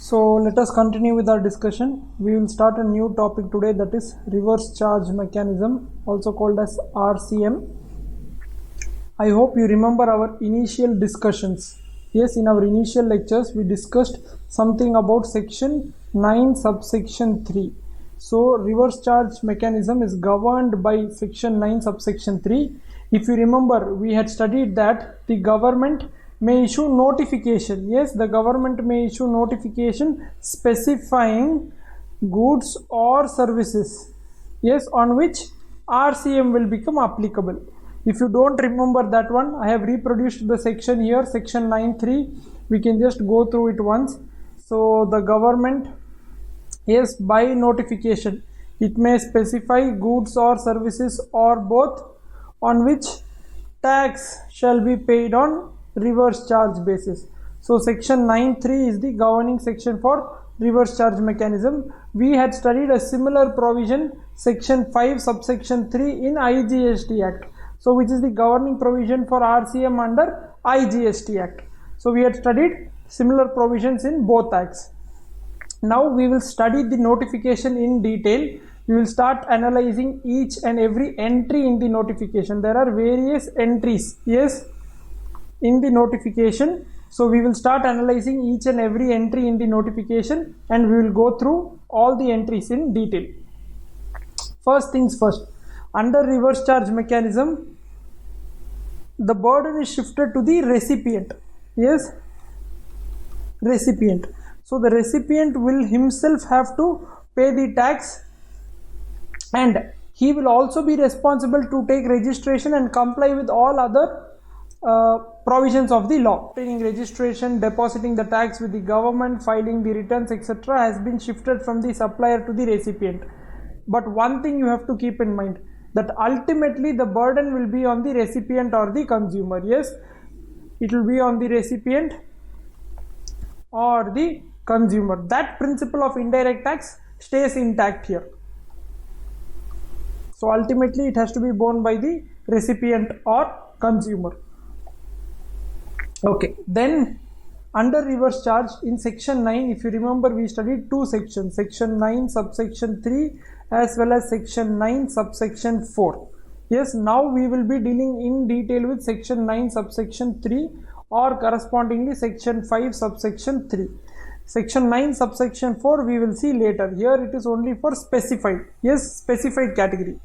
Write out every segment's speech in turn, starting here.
So let us continue with our discussion. We will start a new topic today, that is reverse charge mechanism, also called as RCM. I hope you remember our initial discussions. Yes, in our initial lectures we discussed something about section 9 subsection 3. So reverse charge mechanism is governed by section 9 subsection 3. If you remember, we had studied that the government may issue notification. Yes, the government may issue notification specifying goods or services, yes, on which RCM will become applicable. If you don't remember that one, I have reproduced the section here, section 9.3. We can just go through it once. So the government, yes, by notification, it may specify goods or services or both on which tax shall be paid on reverse charge basis. So section 9.3 is the governing section for reverse charge mechanism. We had studied a similar provision, section 5 subsection 3 in IGST Act. So which is the governing provision for RCM under IGST Act. So we had studied similar provisions in both acts. Now we will study the notification in detail. We will start analyzing each and every entry in the notification. There are various entries, yes, in the notification. So we will start analyzing each and every entry in the notification and we will go through all the entries in detail. First things first, under reverse charge mechanism, the burden is shifted to the recipient. Yes, recipient. So the recipient will himself have to pay the tax, and he will also be responsible to take registration and comply with all other provisions of the law. Obtaining registration, depositing the tax with the government, filing the returns, etc. has been shifted from the supplier to the recipient. But one thing you have to keep in mind, that ultimately the burden will be on the recipient or the consumer. Yes, it will be on the recipient or the consumer. That principle of indirect tax stays intact here. So ultimately it has to be borne by the recipient or consumer. Okay, then under reverse charge in section 9, if you remember, we studied two sections, section 9 subsection 3 as well as section 9 subsection 4. Yes, now we will be dealing in detail with section 9 subsection 3 or correspondingly section 5 subsection 3. Section 9 subsection 4 we will see later. Here it is only for specified, yes, specified category.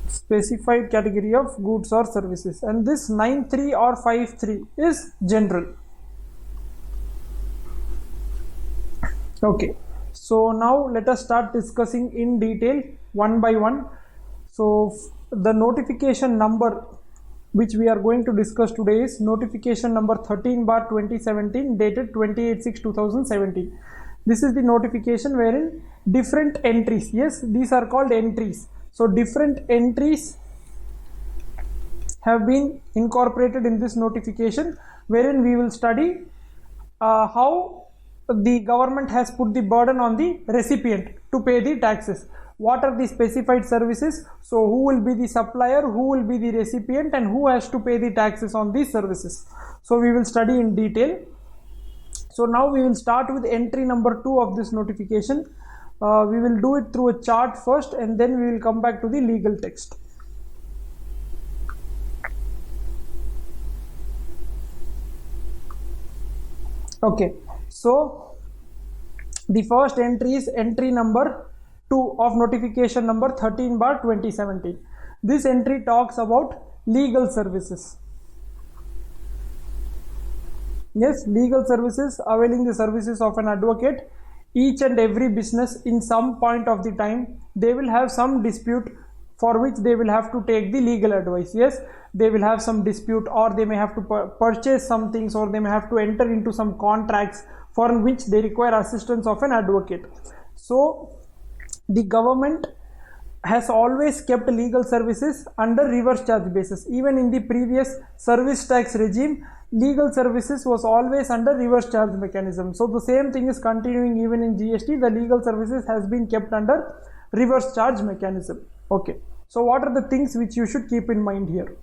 Specified category of goods or services, and this 9.3 or 5.3 is general. Okay, so now let us start discussing in detail one by one. So the notification number which we are going to discuss today is notification number 13/2017 dated 28/6/2017. This is the notification wherein different entries, yes, these are called entries. So different entries have been incorporated in this notification, wherein we will study how the government has put the burden on the recipient to pay the taxes. What are the specified services? So who will be the supplier, who will be the recipient, and who has to pay the taxes on these services. So we will study in detail. So now we will start with entry number 2 of this notification. We will do it through a chart first and then we will come back to the legal text. Okay, so the first entry is entry number 2 of notification number 13/2017. This entry talks about legal services. Yes, legal services, availing the services of an advocate. Each and every business in some point of the time, they will have some dispute for which they will have to take the legal advice. Yes, they will have some dispute, or they may have to purchase some things, or they may have to enter into some contracts for which they require assistance of an advocate. So the government has always kept legal services under reverse charge basis. Even in the previous service tax regime, legal services was always under reverse charge mechanism. So the same thing is continuing even in GST. The legal services has been kept under reverse charge mechanism. Okay, so what are the things which you should keep in mind here?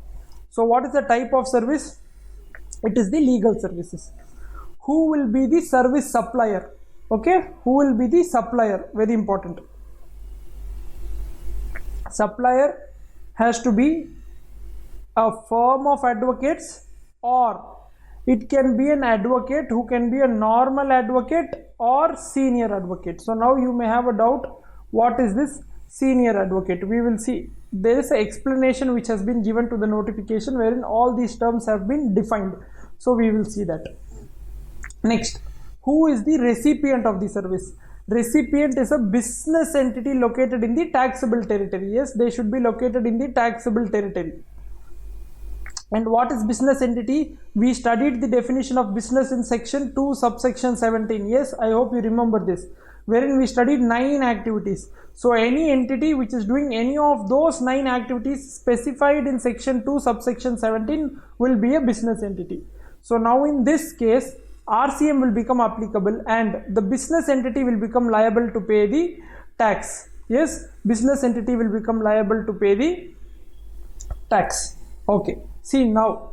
So what is the type of service? It is the legal services. who will be the service supplier. Okay, who will be the supplier? Very important. Supplier has to be a firm of advocates, or it can be an advocate who can be a normal advocate or senior advocate. So now you may have a doubt, what is this senior advocate? We will see. There is an explanation which has been given to the notification wherein all these terms have been defined. So we will see that. Next, who is the recipient of the service? Recipient is a business entity located in the taxable territory. Yes, they should be located in the taxable territory. And what is business entity? We studied the definition of business in section 2 subsection 17. Yes, I hope you remember this, wherein we studied 9 activities. So any entity which is doing any of those 9 activities specified in section 2 subsection 17 will be a business entity. So now in this case, RCM will become applicable and the business entity will become liable to pay the tax. Yes, business entity will become liable to pay the tax. Okay, see, now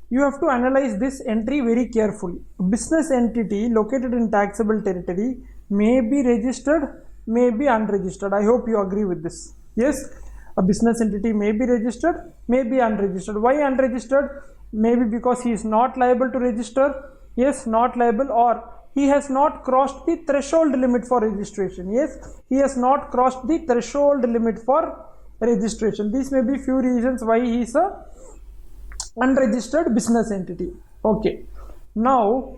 you have to analyze this entry very carefully. Business entity located in taxable territory may be registered, may be unregistered. I hope you agree with this. Yes, a business entity may be registered, may be unregistered. Why unregistered? Maybe because he is not liable to register. Yes, not liable, or he has not crossed the threshold limit for registration. Yes, he has not crossed the threshold limit for registration. These may be few reasons why he is a unregistered business entity. Okay, now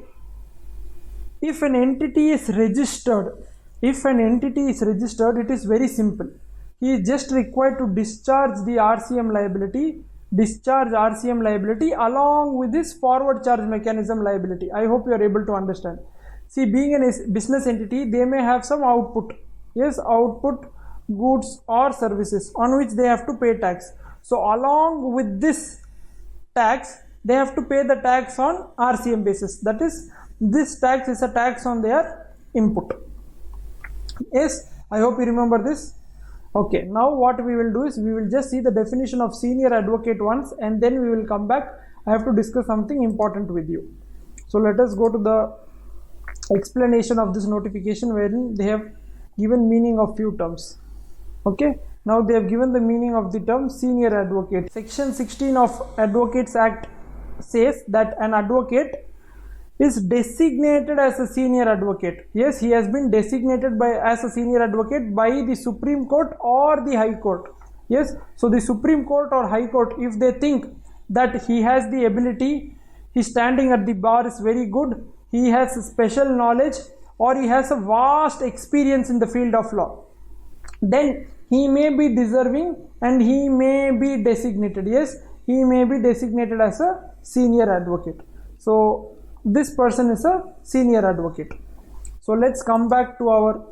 if an entity is registered, it is very simple. He is just required to discharge the RCM liability along with this forward charge mechanism liability. I hope you are able to understand. See, being a business entity, they may have some output. Yes, output, goods or services on which they have to pay tax. So along with this tax, they have to pay the tax on RCM basis. That is, this tax is a tax on their input. Yes, I hope you remember this. Okay, now what we will do is we will just see the definition of senior advocate once, and then we will come back. I have to discuss something important with you. So let us go to the explanation of this notification, wherein they have given meaning of few terms. Okay, now they have given the meaning of the term senior advocate. Section 16 of Advocates Act says that an advocate is designated as a senior advocate. Yes, he has been designated as a senior advocate by the Supreme Court or the High Court. Yes, so the Supreme Court or High Court, if they think that he has the ability, his standing at the bar is very good, he has special knowledge, or he has a vast experience in the field of law, then he may be deserving and he may be designated. Yes, he may be designated as a senior advocate. So this person is a senior advocate. So let's come back to our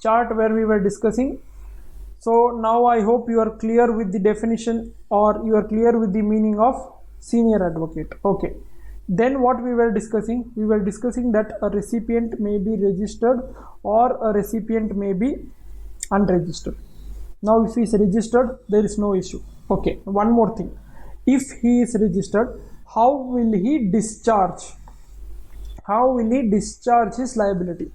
chart where we were discussing. So now I hope you are clear with the definition, or you are clear with the meaning of senior advocate. Okay, then what we were discussing? We were discussing that a recipient may be registered or a recipient may be unregistered. Now if he is registered, there is no issue. Okay, one more thing. If he is registered, how will he discharge? How will he discharge his liability?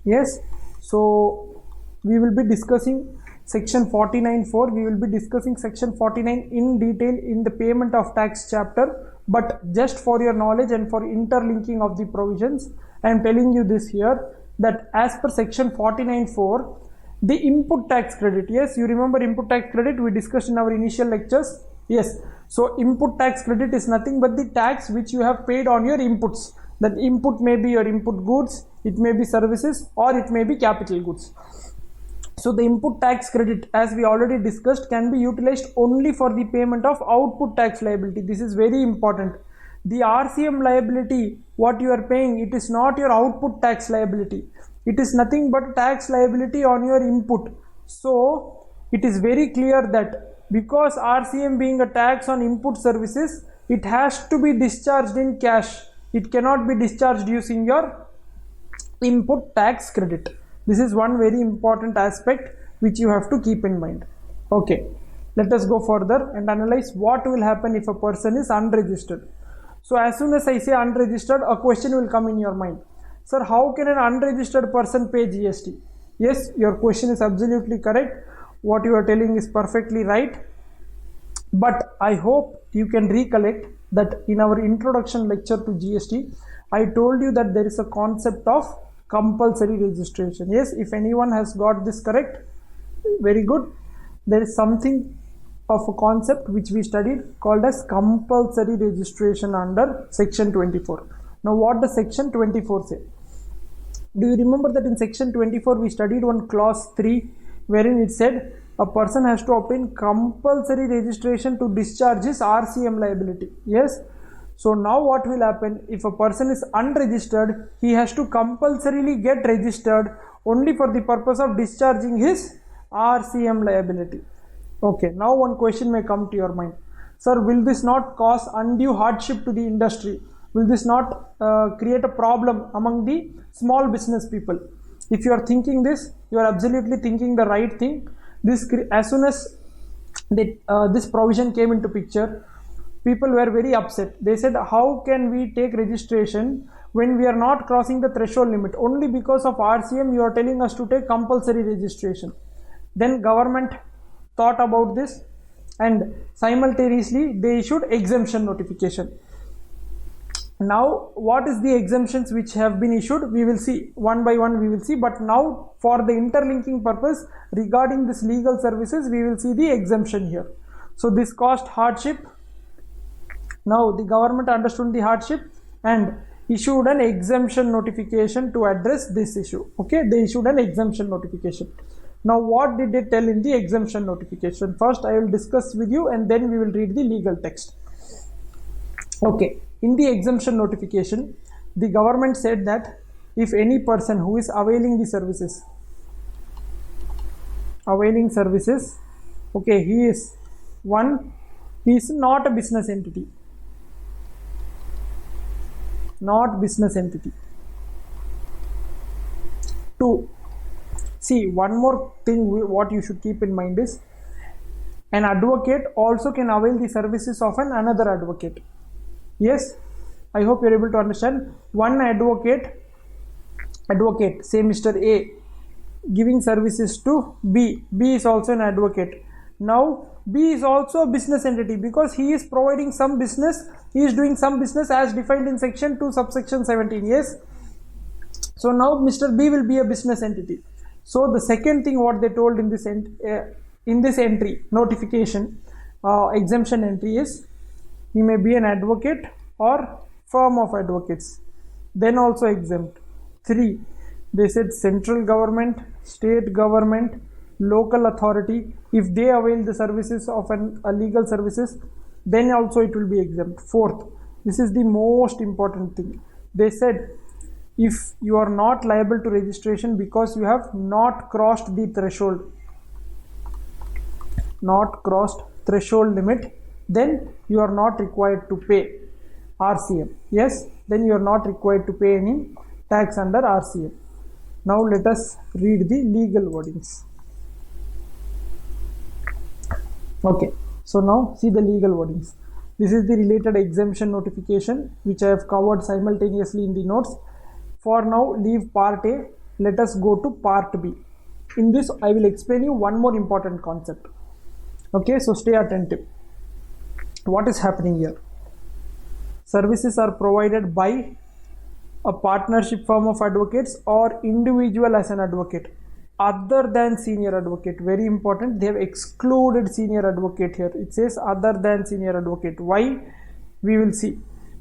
Yes, so we will be discussing section 49.4. We will be discussing section 49 in detail in the payment of tax chapter, but just for your knowledge and for interlinking of the provisions, I am telling you this here, that as per section 49.4, the input tax credit, yes, you remember input tax credit we discussed in our initial lectures. Yes, so input tax credit is nothing but the tax which you have paid on your inputs. That input may be your input goods, it may be services, or it may be capital goods. So the input tax credit, as we already discussed, can be utilized only for the payment of output tax liability. This is very important. The RCM liability, what you are paying, it is not your output tax liability. It is nothing but tax liability on your input. So it is very clear that because RCM being a tax on input services, it has to be discharged in cash. It cannot be discharged using your input tax credit. This is one very important aspect which you have to keep in mind. Okay, let us go further and analyze what will happen if a person is unregistered. So as soon as I say unregistered, a question will come in your mind. Sir, how can an unregistered person pay GST? Yes, your question is absolutely correct. What you are telling is perfectly right. But I hope you can recollect that in our introduction lecture to GST, I told you that there is a concept of compulsory registration. Yes, if anyone has got this correct, very good. There is something of a concept which we studied called as compulsory registration under section 24. Now what does section 24 say? Do you remember that in section 24 we studied one clause 3 wherein it said a person has to obtain compulsory registration to discharge his RCM liability. Yes. So now what will happen, if a person is unregistered, he has to compulsorily get registered only for the purpose of discharging his RCM liability. Okay, now one question may come to your mind. Sir, will this not cause undue hardship to the industry? Will this not create a problem among the small business people? If you are thinking this, you are absolutely thinking the right thing. As soon as this provision came into picture, people were very upset. They said, how can we take registration when we are not crossing the threshold limit? Only because of RCM you are telling us to take compulsory registration. Then government thought about this and simultaneously they issued exemption notification. Now what is the exemptions which have been issued? We will see one by one, we will see, but now for the interlinking purpose regarding this legal services, we will see the exemption here. So this caused hardship. Now the government understood the hardship and issued an exemption notification to address this issue. Okay, they issued an exemption notification. Now what did they tell in the exemption notification? First I will discuss with you and then we will read the legal text. Okay, in the exemption notification, the government said that if any person who is availing the services, okay, he is not a business entity. Not business entity. 2. See, one more thing what you should keep in mind is an advocate also can avail the services of another advocate. Yes, I hope you are able to understand. One advocate, say Mr. A, giving services to B. B is also an advocate. Now B is also a business entity because he is providing some business, he is doing some business as defined in section 2 subsection 17. Yes. So now Mr. B will be a business entity. So the second thing what they told in this entry notification, exemption entry is he may be an advocate or firm of advocates, then also exempt. 3, they said central government, state government, local authority, if they avail the services of a legal services, then also it will be exempt. 4th, this is the most important thing. They said if you are not liable to registration because you have not crossed the threshold, limit, then you are not required to pay RCM. Yes, then you are not required to pay any tax under RCM. Now let us read the legal wordings. Okay, so now see the legal wordings. This is the related exemption notification which I have covered simultaneously in the notes. For now, leave part A. Let us go to part B. In this, I will explain you one more important concept. Okay, so stay attentive. What is happening here? Services are provided by a partnership firm of advocates or individual as an advocate other than senior advocate. Very important, they have excluded senior advocate here. It says other than senior advocate. Why? We will see.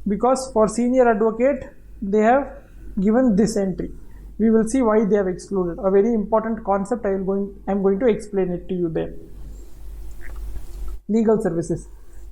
Because for senior advocate they have given this entry. We will see why they have excluded. A very important concept. I am going to explain it to you there. Legal services.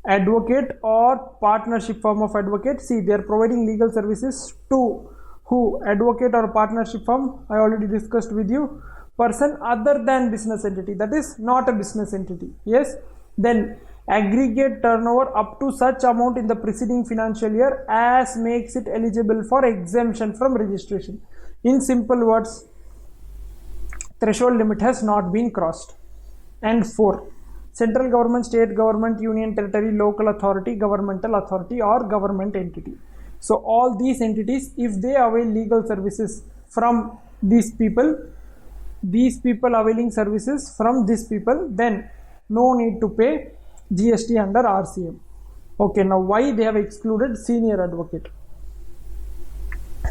Advocate or partnership firm of advocates. See, they are providing legal services to who? Advocate or partnership firm. I already discussed with you. Person other than business entity, that is not a business entity. Yes. Then aggregate turnover up to such amount in the preceding financial year as makes it eligible for exemption from registration. In simple words, threshold limit has not been crossed. And 4, central government, state government, union territory, local authority, governmental authority, or government entity. So all these entities, if they avail legal services from these people availing services from these people, then no need to pay GST under RCM. Okay, now why they have excluded senior advocate?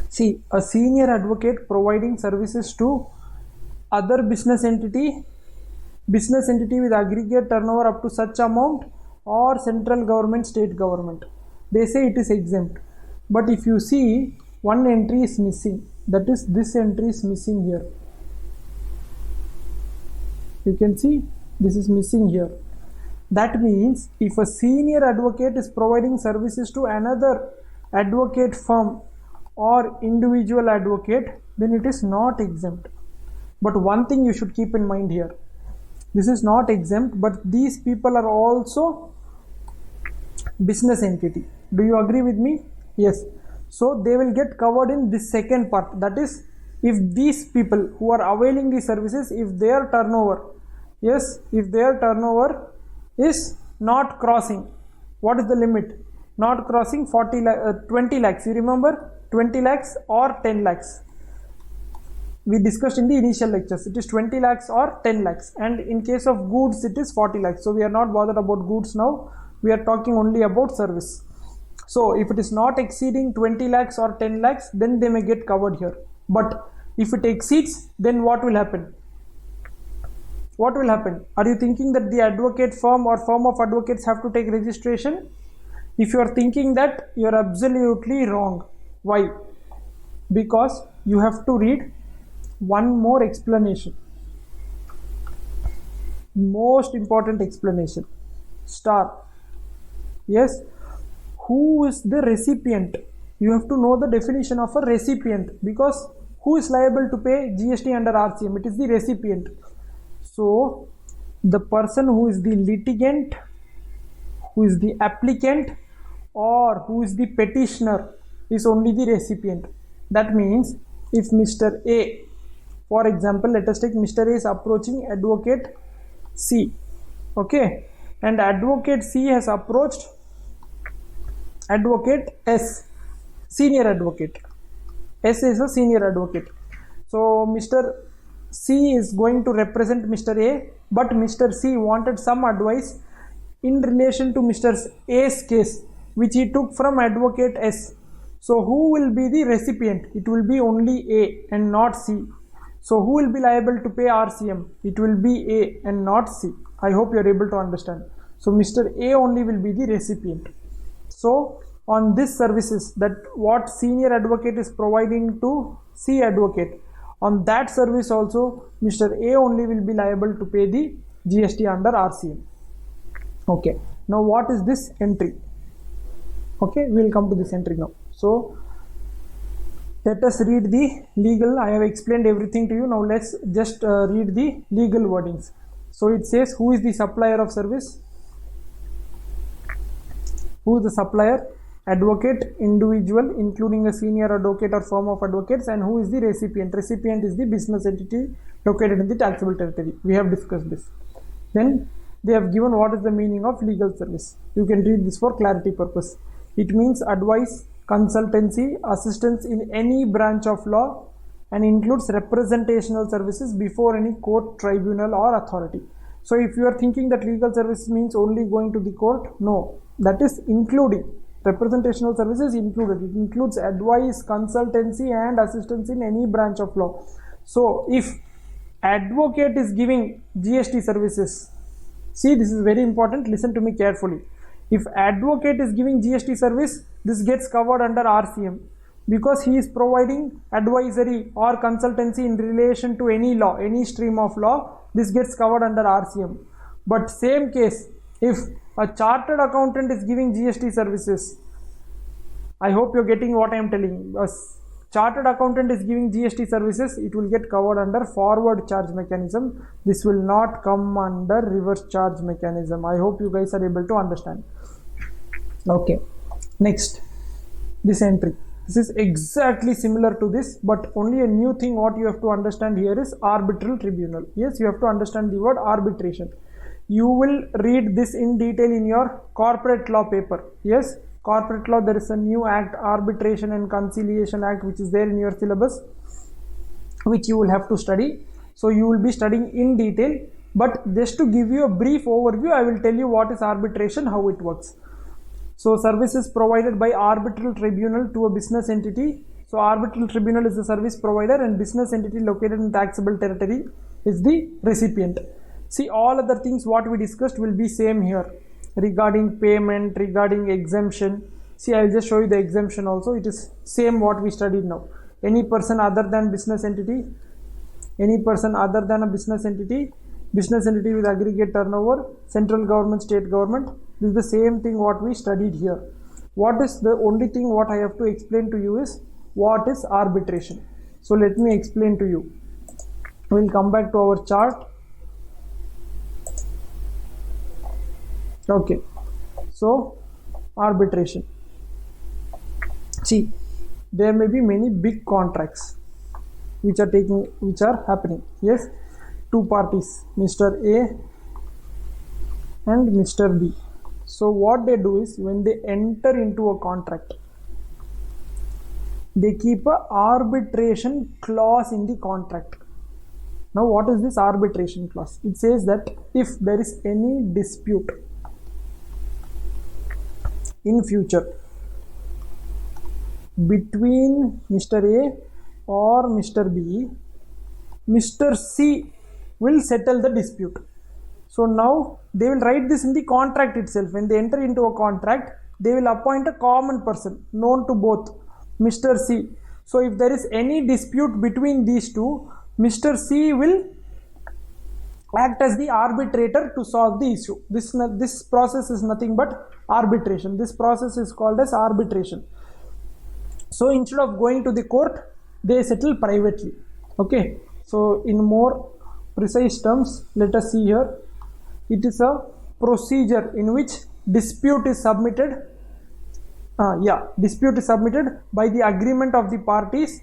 See, a senior advocate providing services to other business entity with aggregate turnover up to such amount, or central government, state government, they say it is exempt. But if you see, one entry is missing, that is this entry is missing here. You can see this is missing here. That means if a senior advocate is providing services to another advocate firm or individual advocate, then it is not exempt. But one thing you should keep in mind here, this is not exempt, but these people are also business entity. Do you agree with me? Yes. So they will get covered in this second part, that is, if these people who are availing these services, if their turnover is not crossing, what is the limit? Not crossing 20 lakhs. You remember 20 lakhs or 10 lakhs? We discussed in the initial lectures. It is 20 lakhs or 10 lakhs, and in case of goods it is 40 lakhs. So we are not bothered about goods now. We are talking only about service. So if it is not exceeding 20 lakhs or 10 lakhs, then they may get covered here. But if it exceeds, then what will happen? What will happen? Are you thinking that the advocate firm or firm of advocates have to take registration? If you are thinking that, you are absolutely wrong. Why? Because you have to read one more explanation. Most important explanation. Star. Yes. Who is the recipient? You have to know the definition of a recipient, because who is liable to pay GST under RCM? It is the recipient. So the person who is the litigant, who is the applicant, or who is the petitioner is only the recipient. That means if Mr. A, for example, let us take Mr. A is approaching advocate C, okay, and advocate C has approached advocate S, senior advocate. S is a senior advocate. So Mr. C is going to represent Mr. A, but Mr. C wanted some advice in relation to Mr. A's case, which he took from advocate S. So who will be the recipient? It will be only A and not C. So who will be liable to pay RCM? It will be A and not C. I hope you are able to understand. So Mr. A only will be the recipient. So on this services, that what senior advocate is providing to C advocate, on that service also Mr. A only will be liable to pay the GST under RCM. Okay, now what is this entry? Okay, we will come to this entry now. So let us read the legal. I have explained everything to you. Now let's just read the legal wordings. So it says, who is the supplier of service? Who is the supplier? Advocate, individual, including a senior advocate or firm of advocates. And who is the recipient? Recipient is the business entity located in the taxable territory. We have discussed this. Then they have given what is the meaning of legal service. You can read this for clarity purpose. It means advice, consultancy, assistance in any branch of law, and includes representational services before any court, tribunal, or authority. So if you are thinking that legal service means only going to the court, no, that is including. Representational services included. It includes advice, consultancy, and assistance in any branch of law. So if advocate is giving GST services, see, this is very important, listen to me carefully. If advocate is giving GST service, this gets covered under RCM, because he is providing advisory or consultancy in relation to any law, any stream of law. This gets covered under RCM. But same case, if a chartered accountant is giving GST services, I hope you're getting what I am telling. A chartered accountant is giving GST services, it will get covered under forward charge mechanism. This will not come under reverse charge mechanism. I hope you guys are able to understand. Okay, next, this entry. This is exactly similar to this, but only a new thing what you have to understand here is arbitral tribunal. Yes, you have to understand the word arbitration. You will read this in detail in your corporate law paper. Yes, corporate law, there is a new act, Arbitration and Conciliation Act, which is there in your syllabus, which you will have to study. So you will be studying in detail, but just to give you a brief overview, I will tell you what is arbitration, how it works. So services provided by arbitral tribunal to a business entity. So arbitral tribunal is the service provider and business entity located in taxable territory is the recipient. See, all other things what we discussed will be same here regarding payment, regarding exemption. See, I will just show you the exemption also. It is same what we studied now. Any person other than business entity, any person other than a business entity with aggregate turnover, central government, state government. This is the same thing what we studied here. What is the only thing what I have to explain to you is what is arbitration. So let me explain to you. We will come back to our chart. Okay, so arbitration. See, there may be many big contracts which are happening. Yes, two parties, Mr. A and Mr. B. So what they do is, when they enter into a contract, they keep a arbitration clause in the contract. Now what is this arbitration clause? It says that if there is any dispute in future between Mr. A or Mr. B, Mr. C will settle the dispute. So now they will write this in the contract itself. When they enter into a contract, they will appoint a common person known to both, Mr. C. So if there is any dispute between these two, Mr. C will act as the arbitrator to solve the issue. This process is nothing but arbitration. This process is called as arbitration. So instead of going to the court, they settle privately. Okay, so in more precise terms, let us see here. It is a procedure in which dispute is submitted. Dispute is submitted by the agreement of the parties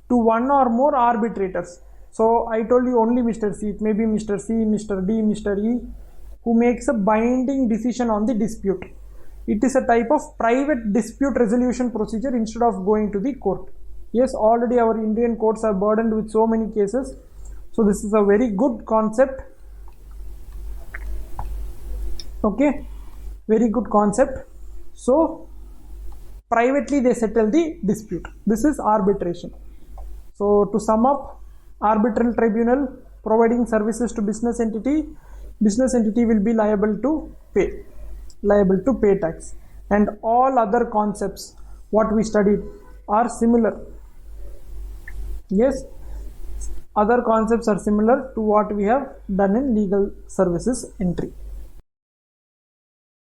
to one or more arbitrators. So I told you only Mr. C. It may be Mr. C, Mr. D, Mr. E, who makes a binding decision on the dispute. It is a type of private dispute resolution procedure instead of going to the court. Yes, already our Indian courts are burdened with so many cases. So this is a very good concept. Okay, very good concept. So privately they settle the dispute. This is arbitration. So to sum up, arbitral tribunal providing services to business entity will be liable to pay tax, and all other concepts what we studied are similar. Yes, other concepts are similar to what we have done in legal services entry.